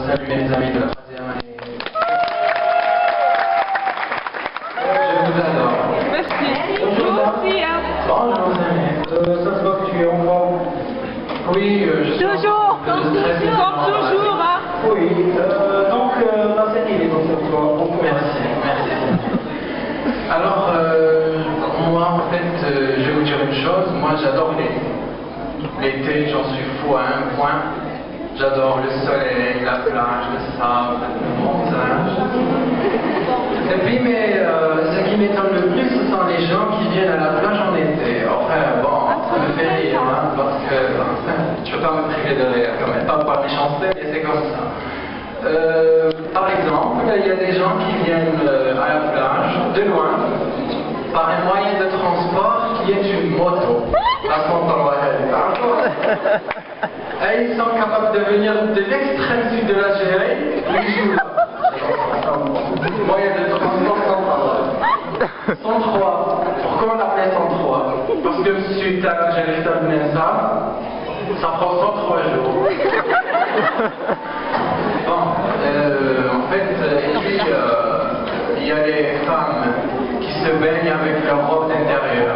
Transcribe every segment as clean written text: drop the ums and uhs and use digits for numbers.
saluer mes amis de la 3e année. Je vous adore. Merci. Vous aussi, hein. Bonjour, mes amis. Ça se voit que tu es en forme. Oui, je suis Toujours. un peu de stress. Comme toujours, hein. Oui, donc ma scène il est dans cette fois. Merci, merci. Alors, moi en fait, je vais vous dire une chose, moi j'adore l'été, j'en suis fou à un point. J'adore le soleil, la plage, le sable, le bronzage. Et puis, mais ce qui m'étonne le plus, ce sont les gens qui viennent à la plage en été. Enfin, bon, ça me fait rire, hein, parce que je ne veux pas me priver de rire, quand même, pas par méchanceté, mais c'est comme ça. Par exemple, il y a des gens qui viennent à la plage, de loin, par un moyen de transport qui est une moto. À son temps, et ils sont capables de venir de l'extrême sud de l'Algérie, ils jouent là. Moyen de transport 103. Pourquoi on l'appelait 103? Parce que suite à l'Algérie, ça prend 103 jours. Bon, en fait, et puis, il y a les femmes qui se baignent avec leur robe d'intérieur.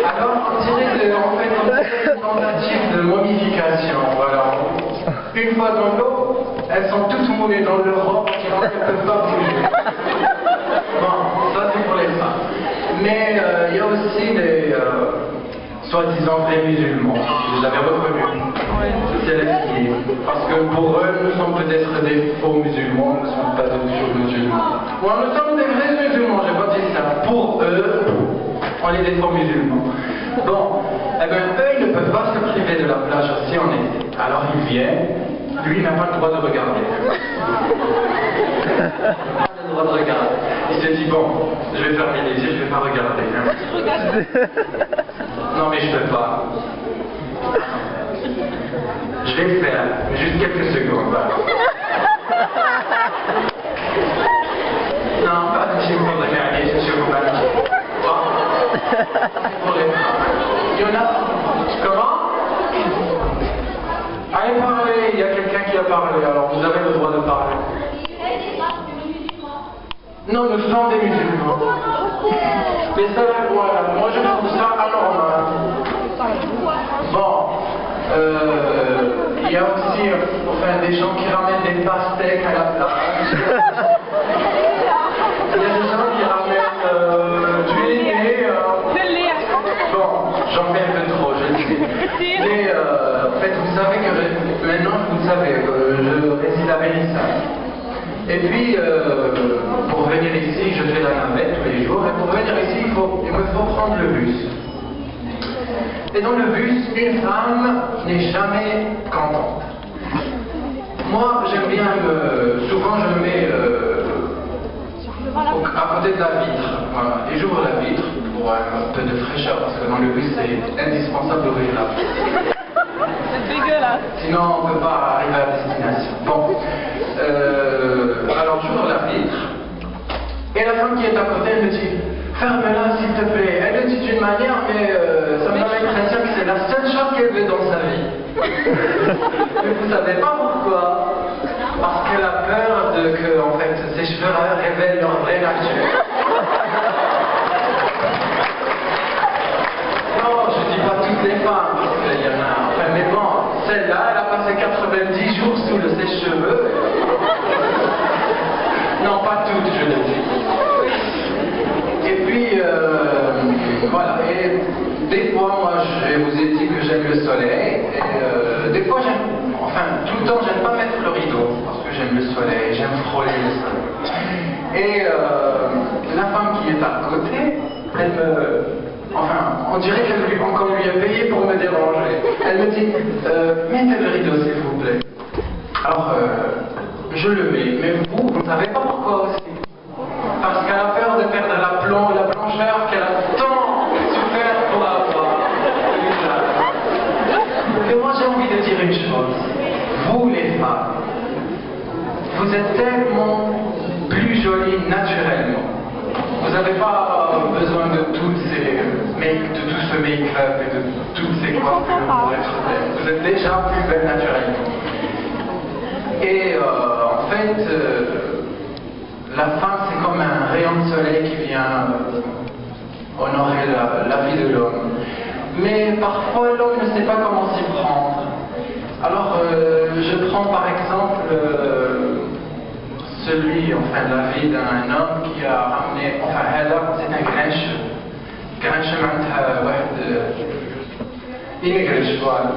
Alors, on dirait une tentative de momification, voilà. Une fois dans l'eau, elles sont toutes moulées dans leur robe qui ne peuvent pas bouger. Bon, ça c'est pour les femmes. Mais il y a aussi les soi-disant vrais musulmans. Je les avais reconnus. C'est les parce que pour eux, nous sommes peut-être des faux musulmans, nous ne sommes pas des faux musulmans. Bon, nous sommes des vrais musulmans, j'ai pas dit ça. Pour eux, on est des faux musulmans. Bon, eh bien, eux, ils ne peuvent pas se priver de la plage aussi en été. Alors ils viennent, lui, il n'a pas le droit de regarder. Il n'a pas le droit de regarder. Il se dit, bon, je vais fermer les yeux, je ne vais pas regarder. Hein. Non, mais je ne peux pas. Je vais le faire, juste quelques secondes. Non, pas de chez vous, regardez, je suis au bal. Il y en a. Comment? Allez parler, il y a quelqu'un qui a parlé, alors vous avez le droit de parler. Non, nous sommes des musulmans. Mais ça, voilà, moi je trouve ça anormal. Bon, il y a aussi enfin, des gens qui ramènent des pastèques à la plage. Il y a des gens qui ramènent du lait. Bon, j'en fais un peu trop, je le sais. Mais en fait, vous savez que maintenant, vous savez, je réside à Bélissage. Et puis, pour venir ici, je fais la navette tous les jours. Et pour venir ici, il me faut prendre le bus. Et dans le bus, une femme n'est jamais contente. Moi, j'aime bien souvent je me mets à côté de la vitre. Voilà. Et j'ouvre la vitre pour un peu de fraîcheur, parce que dans le bus, c'est indispensable d'ouvrir la vitre. C'est dégueulasse. Sinon, on ne peut pas arriver à destination. Bon. Alors, j'ouvre la vitre. Et la femme qui est à côté, elle me dit, ferme-la s'il te plaît. Elle le dit d'une manière, mais ça me donne l'impression que c'est la seule chose qu'elle veut dans sa vie. Mais vous savez pas pourquoi? Parce qu'elle a peur que, en fait, ses cheveux révèlent leur vraie nature. Non, je dis pas toutes les femmes, parce qu'il y en a. Enfin, mais bon, celle-là, elle a passé 90 jours sous le sèche-cheveux. Non, pas toutes, je le dis. Et puis, voilà. Et des fois, moi, je vous ai dit que j'aime le soleil. Et des fois, j'aime. Enfin, tout le temps, j'aime pas mettre le rideau. Parce que j'aime le soleil, j'aime frôler le soleil. Et la femme qui est à côté, elle me. Enfin, on dirait qu'on lui a payé pour me déranger. Elle me dit, mettez le rideau s'il vous plaît. Alors, je le mets, mais vous ne savez pas pourquoi aussi. Parce qu'elle a peur de perdre la blancheur qu'elle a tant souffert pour avoir. Et moi j'ai envie de dire une chose. Vous les femmes, vous êtes tellement plus jolies naturellement. Vous n'avez pas besoin de toutes ces de tout ce make-up et de toutes ces coiffures pour être belle. Vous êtes déjà plus belle naturellement. Et en fait, la femme, c'est comme un rayon de soleil qui vient honorer la vie de l'homme. Mais parfois, l'homme ne sait pas comment s'y prendre. Alors, je prends par exemple la vie d'un homme qui a ramené, c'est un grinch. Grinch, ينقرش فوالا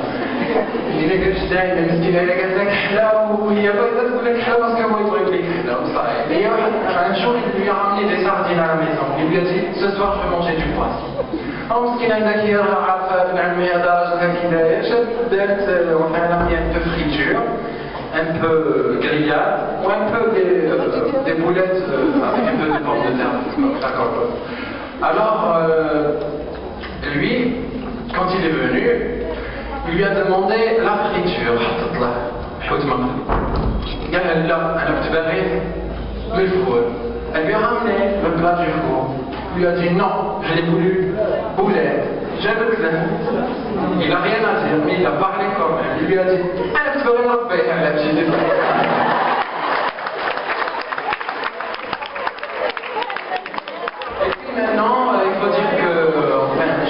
ينقرش دايما مسكين الا قالت لك حلا وهي بغيت تقول لك حلا باسكو بغيت تغيب لك حلا وصاي هي واحد un jour il lui a ramené des sardines à la maison il lui a dit ce soir je vais manger du poisson مسكينه هذاك هي راه عارفه ابن عمي هذا راجل كي داير دارت وحنا un peu friture un peu grillade ou un peu des boulettes avec un peu de pommes de terre d'accord alors lui quand il est venu, il lui a demandé la friture. Elle lui a ramené le plat du four. Il lui a dit non, je l'ai voulu boulette. J'aime le clé. Il n'a rien à dire, mais il a parlé quand même. Il lui a dit tu veux rien faire, la petite. Et puis maintenant, il faut dire que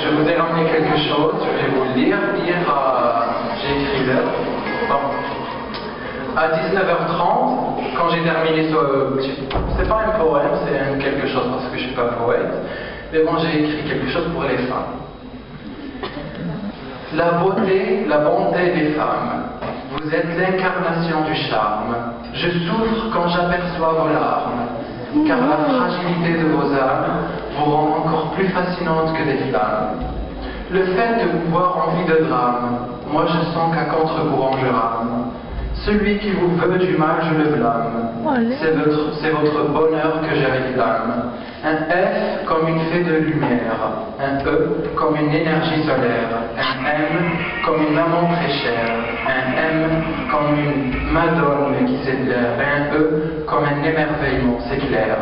je vous ai ramené quelque chose, je vais vous le lire. Hier, j'ai écrit l'heure. Bon. À 19h30, quand j'ai terminé ce... C'est pas un poème, c'est quelque chose parce que je suis pas poète. Mais bon, j'ai écrit quelque chose pour les femmes. La beauté, la bonté des femmes. Vous êtes l'incarnation du charme. Je souffre quand j'aperçois vos larmes. Car la fragilité de vos âmes vous rend encore plus fascinante que des flammes. Le fait de vous voir en vie de drame, moi je sens qu'à contre-courant je rame. Celui qui vous veut du mal, je le blâme. C'est votre bonheur que je réclame. Un F comme une fée de lumière, un E comme une énergie solaire, un M comme une maman très chère, un M comme une madone qui s'éclaire, et un E comme un émerveillement s'éclaire.